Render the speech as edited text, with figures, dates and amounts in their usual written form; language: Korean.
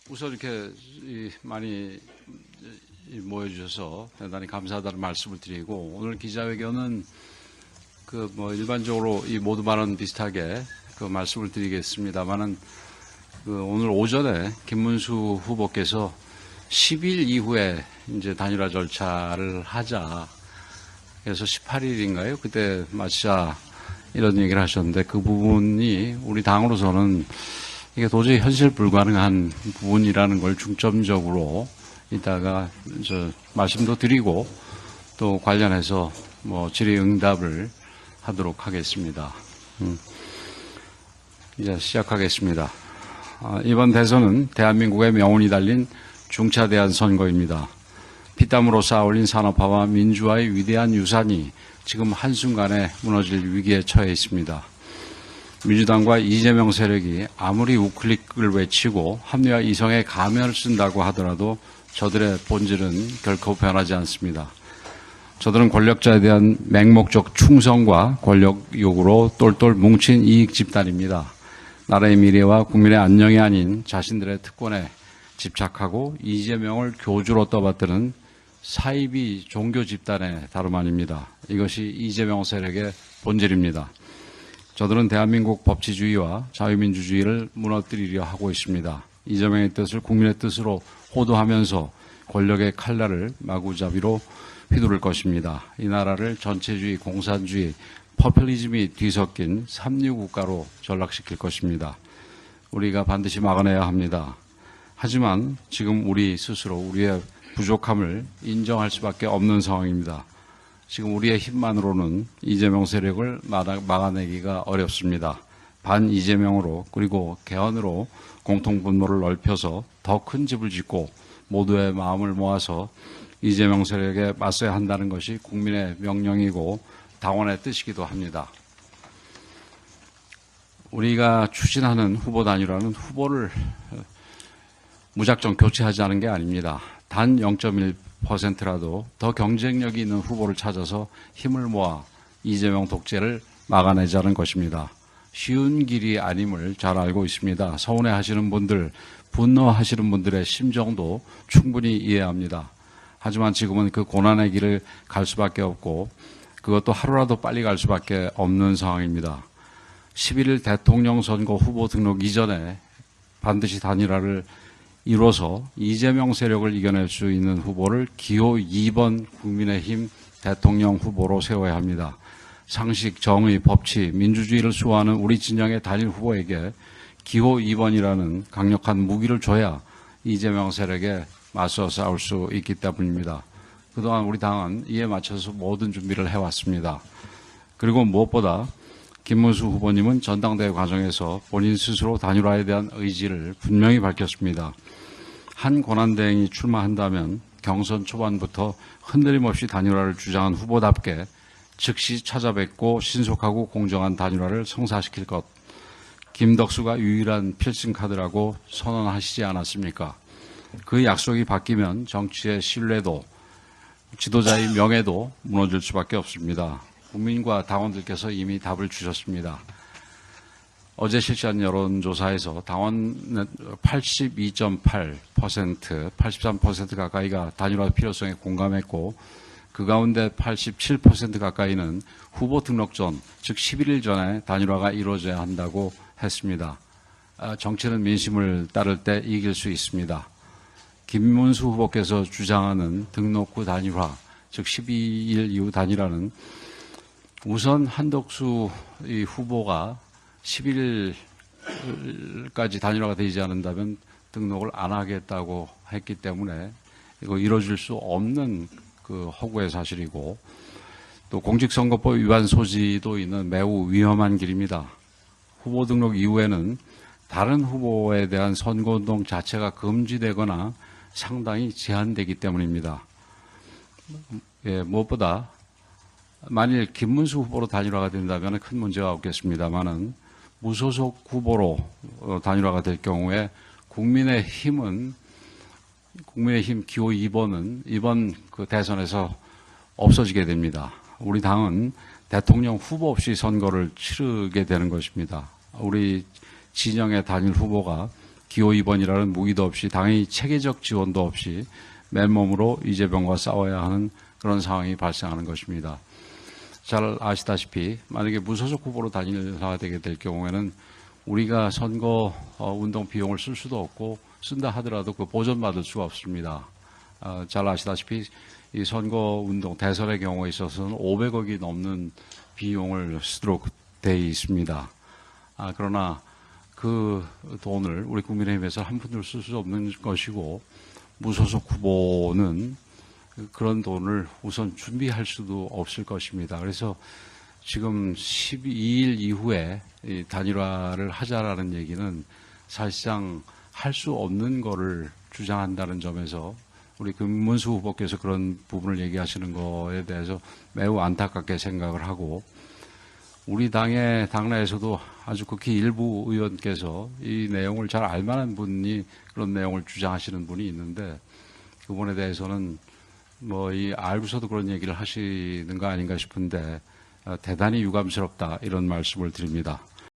우선 이렇게 많이 모여주셔서 대단히 감사하다는 말씀을 드리고, 오늘 기자회견은 일반적으로 이 모두 발언 비슷하게 말씀을 드리겠습니다만은, 오늘 오전에 김문수 후보께서 10일 이후에 이제 단일화 절차를 하자, 그래서 18일인가요? 그때 마치자, 이런 얘기를 하셨는데, 그 부분이 우리 당으로서는 이게 도저히 현실 불가능한 부분이라는 걸 중점적으로 이따가 말씀도 드리고, 또 관련해서 질의응답을 하도록 하겠습니다. 이제 시작하겠습니다. 이번 대선은 대한민국의 명운이 달린 중차대한 선거입니다. 피땀으로 쌓아올린 산업화와 민주화의 위대한 유산이 지금 한순간에 무너질 위기에 처해 있습니다. 민주당과 이재명 세력이 아무리 우클릭을 외치고 합리화 이성의 가면을 쓴다고 하더라도 저들의 본질은 결코 변하지 않습니다. 저들은 권력자에 대한 맹목적 충성과 권력 욕으로 똘똘 뭉친 이익 집단입니다. 나라의 미래와 국민의 안녕이 아닌 자신들의 특권에 집착하고 이재명을 교주로 떠받드는 사이비 종교 집단의 다름 아닙니다. 이것이 이재명 세력의 본질입니다. 저들은 대한민국 법치주의와 자유민주주의를 무너뜨리려 하고 있습니다. 이재명의 뜻을 국민의 뜻으로 호도하면서 권력의 칼날을 마구잡이로 휘두를 것입니다. 이 나라를 전체주의, 공산주의, 퍼퓰리즘이 뒤섞인 삼류 국가로 전락시킬 것입니다. 우리가 반드시 막아내야 합니다. 하지만 지금 우리 스스로 우리의 부족함을 인정할 수밖에 없는 상황입니다. 지금 우리의 힘만으로는 이재명 세력을 막아내기가 어렵습니다. 반 이재명으로 그리고 개헌으로 공통분모를 넓혀서 더 큰 집을 짓고 모두의 마음을 모아서 이재명 세력에 맞서야 한다는 것이 국민의 명령이고 당원의 뜻이기도 합니다. 우리가 추진하는 후보 단일화는 후보를 무작정 교체하자는 게 아닙니다. 단 0.1%라도 더 경쟁력이 있는 후보를 찾아서 힘을 모아 이재명 독재를 막아내자는 것입니다. 쉬운 길이 아님을 잘 알고 있습니다. 서운해하시는 분들, 분노하시는 분들의 심정도 충분히 이해합니다. 하지만 지금은 그 고난의 길을 갈 수밖에 없고 그것도 하루라도 빨리 갈 수밖에 없는 상황입니다. 11일 대통령 선거 후보 등록 이전에 반드시 단일화를 이뤄서 이재명 세력을 이겨낼 수 있는 후보를 기호 2번 국민의힘 대통령 후보로 세워야 합니다. 상식, 정의, 법치, 민주주의를 수호하는 우리 진영의 단일 후보에게 기호 2번이라는 강력한 무기를 줘야 이재명 세력에 맞서 싸울 수 있기 때문입니다. 그동안 우리 당은 이에 맞춰서 모든 준비를 해왔습니다. 그리고 무엇보다 김문수 후보님은 전당대회 과정에서 본인 스스로 단일화에 대한 의지를 분명히 밝혔습니다. 한 권한대행이 출마한다면 경선 초반부터 흔들림 없이 단일화를 주장한 후보답게 즉시 찾아뵙고 신속하고 공정한 단일화를 성사시킬 것. 김덕수가 유일한 필승 카드라고 선언하시지 않았습니까? 그 약속이 바뀌면 정치의 신뢰도, 지도자의 명예도 무너질 수밖에 없습니다. 국민과 당원들께서 이미 답을 주셨습니다. 어제 실시한 여론조사에서 당원 82.8%, 83% 가까이가 단일화 필요성에 공감했고 그 가운데 87% 가까이는 후보 등록 전, 즉 11일 전에 단일화가 이루어져야 한다고 했습니다. 정치는 민심을 따를 때 이길 수 있습니다. 김문수 후보께서 주장하는 등록 후 단일화, 즉 12일 이후 단일화는 우선 한덕수 이 후보가 11일까지 단일화가 되지 않는다면 등록을 안 하겠다고 했기 때문에 이거 이뤄질 수 없는 그 허구의 사실이고 또 공직선거법 위반 소지도 있는 매우 위험한 길입니다. 후보 등록 이후에는 다른 후보에 대한 선거운동 자체가 금지되거나 상당히 제한되기 때문입니다. 무엇보다 만일 김문수 후보로 단일화가 된다면 큰 문제가 없겠습니다만은 무소속 후보로 단일화가 될 경우에 국민의힘 기호 2번은 이번 그 대선에서 없어지게 됩니다. 우리 당은 대통령 후보 없이 선거를 치르게 되는 것입니다. 우리 진영의 단일 후보가 기호 2번이라는 무기도 없이 당연히 체계적 지원도 없이 맨몸으로 이재명과 싸워야 하는 그런 상황이 발생하는 것입니다. 잘 아시다시피 만약에 무소속 후보로 단일화 되게 될 경우에는 우리가 선거 운동 비용을 쓸 수도 없고 쓴다 하더라도 그 보전받을 수가 없습니다. 잘 아시다시피 이 선거 운동 대선의 경우에 있어서는 500억이 넘는 비용을 쓰도록 되어 있습니다. 그러나 그 돈을 우리 국민의힘에서 한 푼도 쓸 수 없는 것이고 무소속 후보는 그런 돈을 우선 준비할 수도 없을 것입니다. 그래서 지금 12일 이후에 이 단일화를 하자라는 얘기는 사실상 할 수 없는 거를 주장한다는 점에서 우리 김문수 후보께서 그런 부분을 얘기하시는 거에 대해서 매우 안타깝게 생각을 하고 우리 당의 당내에서도 아주 극히 일부 의원께서 이 내용을 잘 알만한 분이 그런 내용을 주장하시는 분이 있는데 그분에 대해서는 뭐 이 알고서도 그런 얘기를 하시는 거 아닌가 싶은데 대단히 유감스럽다 이런 말씀을 드립니다.